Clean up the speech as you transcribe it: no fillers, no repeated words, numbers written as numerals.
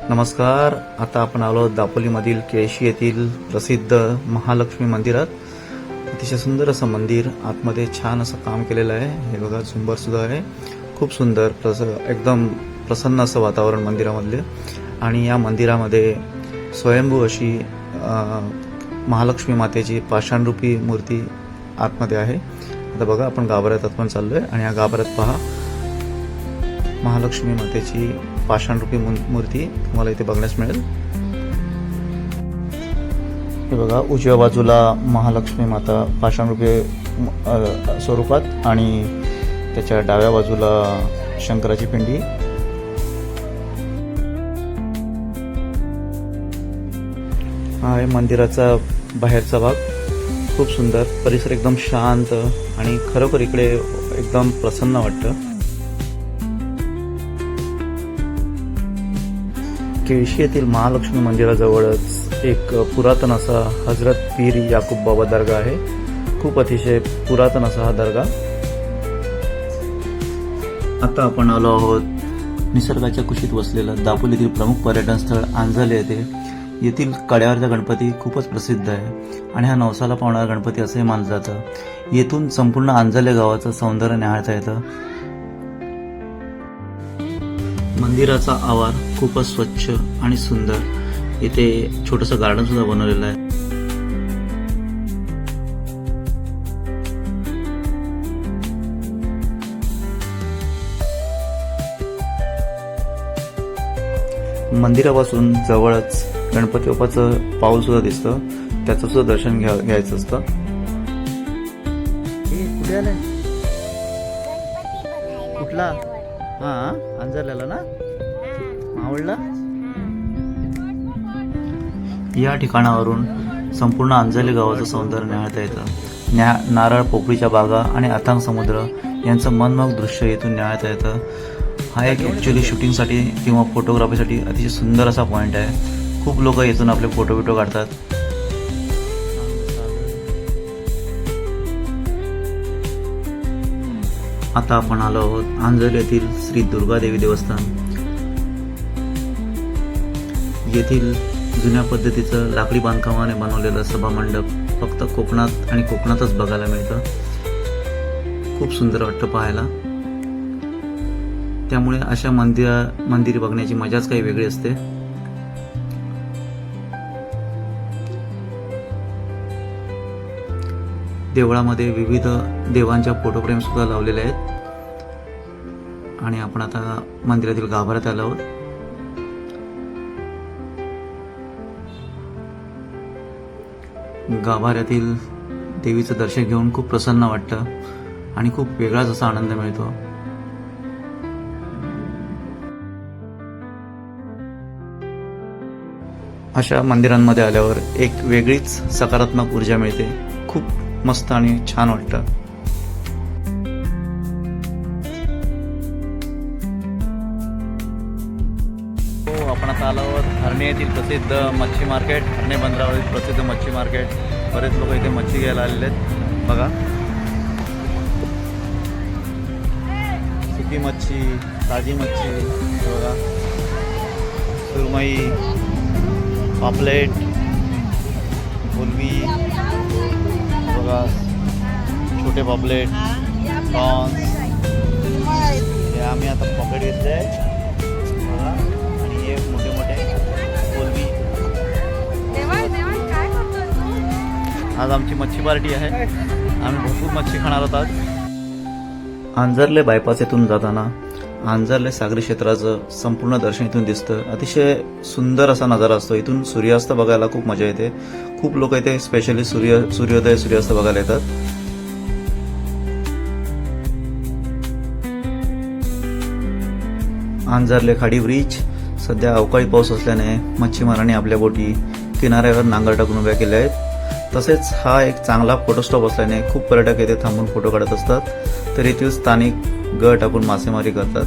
नमस्कार. आता आपण आलो दापोलीमधील केळशी येथील प्रसिद्ध महालक्ष्मी मंदिरात. अतिशय सुंदर असं मंदिर, आतमध्ये छान असं काम केलेलं आहे. हे बघा, झुंबर सुद्धा आहे. खूप सुंदर एकदम प्रसन्न असं वातावरण मंदिरामधले. आणि या मंदिरामध्ये स्वयंभू अशी महालक्ष्मी मातेची पाषाणरूपी मूर्ती आतमध्ये आहे. आता बघा, आपण गाभाऱ्यात पण चाललोय आणि या गाभाऱ्यात पहा, महालक्ष्मी मातेची पाषाणरूपी मूर्ती तुम्हाला इथे बघण्यास मिळेल. हे बघा, उजव्या बाजूला महालक्ष्मी माता पाषाणरूपी स्वरूपात आणि त्याच्या डाव्या बाजूला शंकराची पिंडी. हा आहे मंदिराचा बाहेरचा भाग. खूप सुंदर परिसर, एकदम शांत आणि खरोखर इकडे एकदम प्रसन्न वाटतं. केळशी येथील महालक्ष्मी मंदिराजवळच एक पुरातन असा हजरत पीर याकूब बाबा दर्गा आहे. खूप अतिशय पुरातन असा हा दर्गा. आता आपण आलो आहोत निसर्गाच्या कुशीत वसलेलं दापोलीतील प्रमुख पर्यटन स्थळ आंजले येथे. येथील कड्यावरचा गणपती खूपच प्रसिद्ध आहे आणि हा नवसाला पावणारा गणपती असंही मानलं जातं. येथून संपूर्ण आंजले गावाचं सौंदर्य निहाळता येतं. मंदिराचा आवार खूपच स्वच्छ आणि सुंदर. इथे छोटंसं गार्डन सुद्धा बनवलेलं आहे. मंदिरापासून जवळच गणपती बाप्पाचं पाऊल सुद्धा दिसतं. त्याचं सुद्धा दर्शन घ्यायचं असतं. कुठे आलंय? कुठला? हा, अंजरलेला ना? आवडला? या ठिकाणावरून संपूर्ण अंजली गावाचं सौंदर्य निहाळता येतं. नारळ, पोपळीच्या बागा आणि अथांग समुद्र यांचं मनमोहक दृश्य येथून निहाळता येतं. हा एक ॲक्च्युली शूटिंगसाठी किंवा फोटोग्राफीसाठी अतिशय सुंदर असा पॉईंट आहे. खूप लोक येथून आपले फोटो काढतात. आता आपण आलो आहोत आंजल येथील श्री दुर्गा देवी देवस्थान. येथील जुन्या पद्धतीचं लाकडी बांधकामाने बनवलेलं सभा मंडप फक्त कोकणात आणि कोकणातच बघायला मिळतं. खूप सुंदर वाटतं पाहायला. त्यामुळे अशा मंदिर बघण्याची मजाच काही वेगळी असते. देवळामध्ये विविध देवांच्या फोटोफ्रेम सुद्धा लावलेले आहेत. आणि आपण आता मंदिरातील गाभाऱ्यात आलो आहोत. गाभाऱ्यातील देवीचं दर्शन घेऊन खूप प्रसन्न वाटतं आणि खूप वेगळाच असा आनंद मिळतो. अशा मंदिरांमध्ये आल्यावर एक वेगळीच सकारात्मक ऊर्जा मिळते. खूप मस्त आणि छान वाटतं. आपण आता आलो आहोत हरणे येथील प्रसिद्ध मच्छी मार्केट. हरणे बंदरावरील प्रसिद्ध मच्छी मार्केट. बरेच लोक इथे मच्छी घ्यायला आलेले आहेत. बघा, सुकी मच्छी, ताजी मच्छी, बघा, सुरमई, पापलेट, कोलंबी, बघा, छोटे पापलेट, प्रॉन्स. हे आम्ही आता पापलेट घेतले बघा. आणि हे मोठे मोठे कोलंबी. आज आमची मच्छी पार्टी आहे. आम्ही भरपूर मच्छी खाणार आहोत आज. आंजर्ले बायपास येथून जाताना आंजर्ले सागरी क्षेत्राचं संपूर्ण दर्शन इथून दिसतं. अतिशय सुंदर असा नजारा असतो. इथून सूर्यास्त बघायला खूप मजा येते. खूप लोक इथे स्पेशली सूर्योदय सूर्यास्त बघायला येतात. आंजर्ले खाडी ब्रिज. सध्या अवकाळी पाऊस असल्याने मच्छीमारांनी आपल्या बोटी किनाऱ्यावर नांगर टाकून उभ्या केल्या आहेत. तसेच हा एक चांगला फोटो स्टॉप असल्याने खूप पर्यटक येथे थांबून फोटो काढत असतात. तर येथील स्थानिक गट टाकून मासेमारी करतात.